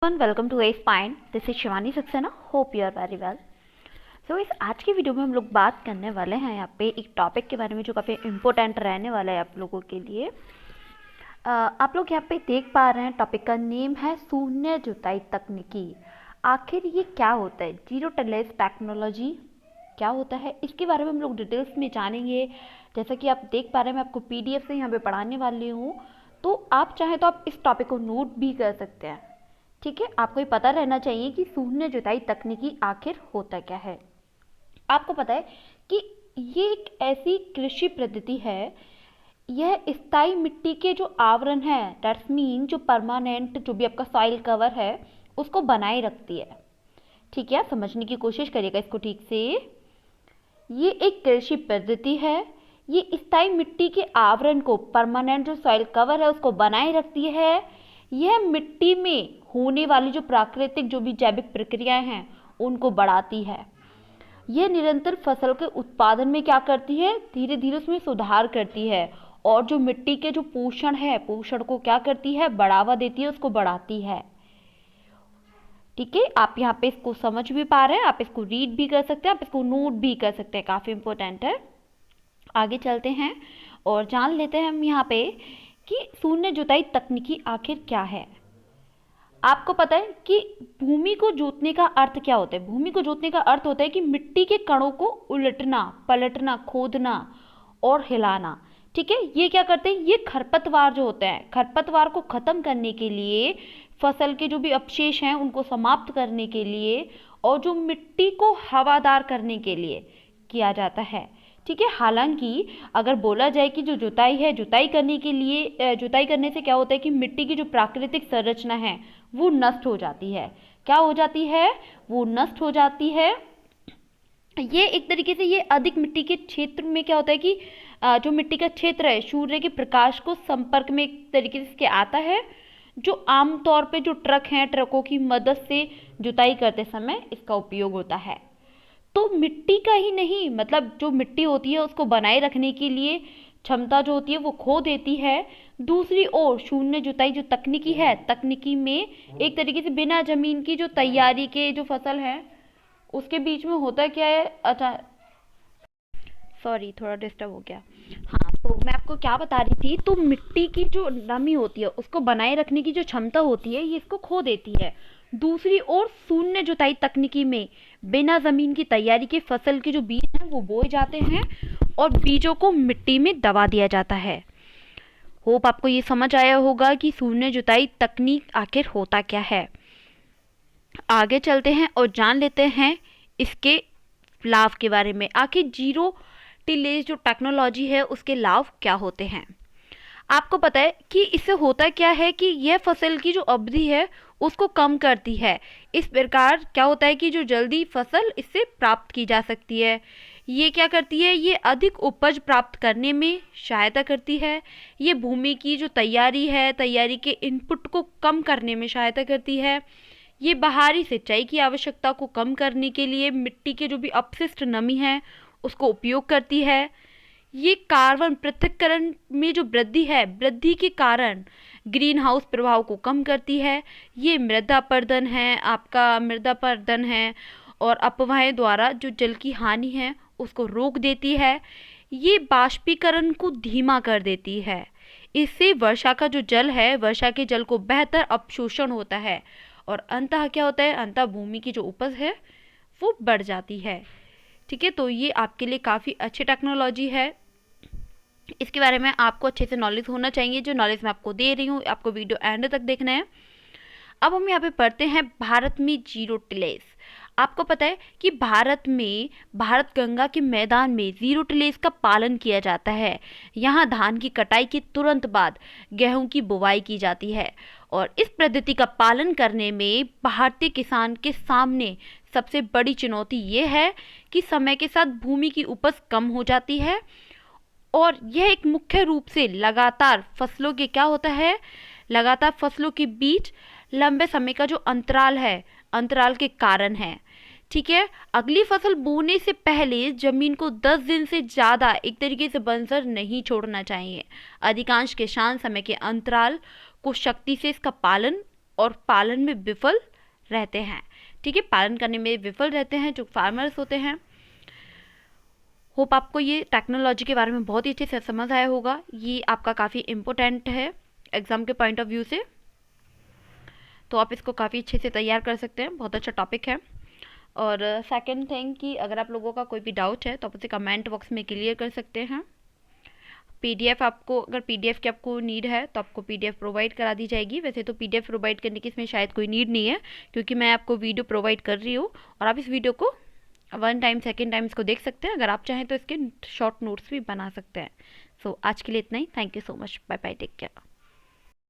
Welcome to a spine. This is Shivani Saxena. Hope you are very well. So इस आज की video में हम लोग बात करने वाले हैं यहाँ पे एक टॉपिक के बारे में जो काफ़ी इम्पोर्टेंट रहने वाला है आप लोगों के लिए। आप लोग यहाँ पे देख पा रहे हैं टॉपिक का नेम है शून्य जुताई तकनीकी। आखिर ये क्या होता है? जीरो टिलेज टेक्नोलॉजी क्या होता है, इसके बारे में हम लोग डिटेल्स में जानेंगे। जैसा कि आप देख पा रहे हैं मैं आपको पीडीएफ से यहाँ पे पढ़ाने वाली हूँ, तो आप चाहें तो आप इस टॉपिक को नोट भी कर सकते हैं। ठीक है, आपको ये पता रहना चाहिए कि शून्य जुताई तकनीकी आखिर होता क्या है। आपको पता है कि ये एक ऐसी कृषि पद्धति है, यह स्थायी मिट्टी के जो आवरण है, दैट्स मीन जो परमानेंट जो भी आपका सॉइल कवर है उसको बनाए रखती है। ठीक है, समझने की कोशिश करिएगा इसको ठीक से। ये एक कृषि पद्धति है, ये स्थायी मिट्टी के आवरण को, परमानेंट जो सॉइल कवर है उसको बनाए रखती है। यह मिट्टी में होने वाली जो प्राकृतिक जो भी जैविक प्रक्रियाएं हैं उनको बढ़ाती है। यह निरंतर फसल के उत्पादन में क्या करती है, धीरे धीरे उसमें सुधार करती है, और जो मिट्टी के जो पोषण है, पोषण को क्या करती है, बढ़ावा देती है, उसको बढ़ाती है। ठीक है, आप यहाँ पे इसको समझ भी पा रहे हैं, आप इसको रीड भी कर सकते हैं, आप इसको नोट भी कर सकते हैं, काफ़ी इंपॉर्टेंट है। आगे चलते हैं और जान लेते हैं हम यहाँ पे कि शून्य जुताई तकनीकी आखिर क्या है। आपको पता है कि भूमि को जोतने का अर्थ क्या होता है? भूमि को जोतने का अर्थ होता है कि मिट्टी के कणों को उलटना, पलटना, खोदना और हिलाना। ठीक है, ये क्या करते हैं, ये खरपतवार जो होते हैं, खरपतवार को खत्म करने के लिए, फसल के जो भी अवशेष हैं उनको समाप्त करने के लिए, और जो मिट्टी को हवादार करने के लिए किया जाता है। ठीक है, हालांकि अगर बोला जाए कि जो जुताई है, जुताई करने के लिए, जुताई करने से क्या होता है कि मिट्टी की जो प्राकृतिक संरचना है वो नष्ट हो जाती है। क्या हो जाती है? वो नष्ट हो जाती है। ये एक तरीके से ये अधिक मिट्टी के क्षेत्र में क्या होता है कि जो मिट्टी का क्षेत्र है सूर्य के प्रकाश को संपर्क में एक तरीके से इसके आता है, जो आमतौर पे जो ट्रक हैं, ट्रकों की मदद से जुताई करते समय इसका उपयोग होता है। तो मिट्टी का ही नहीं, मतलब जो मिट्टी होती है उसको बनाए रखने के लिए क्षमता जो होती है वो खो देती है। दूसरी ओर शून्य जुताई जो तकनीकी है, तकनीकी में एक तरीके से बिना जमीन की जो तैयारी के जो फसल है उसके बीच में होता क्या है, अच्छा सॉरी थोड़ा डिस्टर्ब हो गया। हाँ, तो मैं आपको क्या बता रही थी, तो मिट्टी की जो नमी होती है उसको बनाए रखने की जो क्षमता होती है ये इसको खो देती है। दूसरी ओर शून्य जुताई तकनीकी में बिना जमीन की तैयारी के फसल के जो बीज हैं वो बोए जाते हैं और बीजों को मिट्टी में दबा दिया जाता है। होप आपको ये समझ आया होगा कि शून्य जुताई तकनीक आखिर होता क्या है। आगे चलते हैं और जान लेते हैं इसके लाभ के बारे में। आखिर जीरो टिलेज जो टेक्नोलॉजी है उसके लाभ क्या होते हैं। आपको पता है कि इससे होता क्या है कि यह फसल की जो अवधि है उसको कम करती है। इस प्रकार क्या होता है कि जो जल्दी फसल इससे प्राप्त की जा सकती है। ये क्या करती है, ये अधिक उपज प्राप्त करने में सहायता करती है। ये भूमि की जो तैयारी है, तैयारी के इनपुट को कम करने में सहायता करती है। ये बाहरी सिंचाई की आवश्यकता को कम करने के लिए मिट्टी के जो भी अपशिष्ट नमी है उसको उपयोग करती है। ये कार्बन पृथक्करण में जो वृद्धि है, वृद्धि के कारण ग्रीन हाउस प्रभाव को कम करती है। ये मृदा अपरदन है, आपका मृदा अपरदन है, और अपवाहें द्वारा जो जल की हानि है उसको रोक देती है। ये बाष्पीकरण को धीमा कर देती है। इससे वर्षा का जो जल है, वर्षा के जल को बेहतर अवशोषण होता है, और अंततः क्या होता है, अंततः भूमि की जो उपज है वो बढ़ जाती है। ठीक है, तो ये आपके लिए काफ़ी अच्छी टेक्नोलॉजी है। इसके बारे में आपको अच्छे से नॉलेज होना चाहिए। जो नॉलेज मैं आपको दे रही हूँ आपको वीडियो एंड तक देखना है। अब हम यहाँ पे पढ़ते हैं भारत में जीरो टिलेज। आपको पता है कि भारत में, भारत गंगा के मैदान में जीरो टिलेज का पालन किया जाता है। यहाँ धान की कटाई के तुरंत बाद गेहूं की बुवाई की जाती है, और इस पद्धति का पालन करने में भारतीय किसान के सामने सबसे बड़ी चुनौती ये है कि समय के साथ भूमि की उपज कम हो जाती है, और यह एक मुख्य रूप से लगातार फसलों के क्या होता है, लगातार फसलों के बीच लंबे समय का जो अंतराल है, अंतराल के कारण है। ठीक है, अगली फसल बोने से पहले जमीन को 10 दिन से ज़्यादा एक तरीके से बंजर नहीं छोड़ना चाहिए। अधिकांश किसान समय के अंतराल को शक्ति से इसका पालन और पालन में विफल रहते हैं। ठीक है, पालन करने में विफल रहते हैं जो फार्मर्स होते हैं। होप आपको ये टेक्नोलॉजी के बारे में बहुत ही अच्छे से समझ आया होगा। ये आपका काफ़ी इम्पोर्टेंट है एग्ज़ाम के पॉइंट ऑफ व्यू से, तो आप इसको काफ़ी अच्छे से तैयार कर सकते हैं। बहुत अच्छा टॉपिक है। और सेकंड थिंग कि अगर आप लोगों का कोई भी डाउट है तो आप उसे कमेंट बॉक्स में क्लियर कर सकते हैं। पीडीएफ आपको, अगर पीडीएफ की आपको नीड है तो आपको पीडीएफ प्रोवाइड करा दी जाएगी। वैसे तो पीडीएफ प्रोवाइड करने की इसमें शायद कोई नीड नहीं है, क्योंकि मैं आपको वीडियो प्रोवाइड कर रही हूँ और आप इस वीडियो को 1 टाइम 2nd टाइम इसको देख सकते हैं। अगर आप चाहें तो इसके शॉर्ट नोट्स भी बना सकते हैं। सो आज के लिए इतना ही। Thank you so much. Bye bye, take care.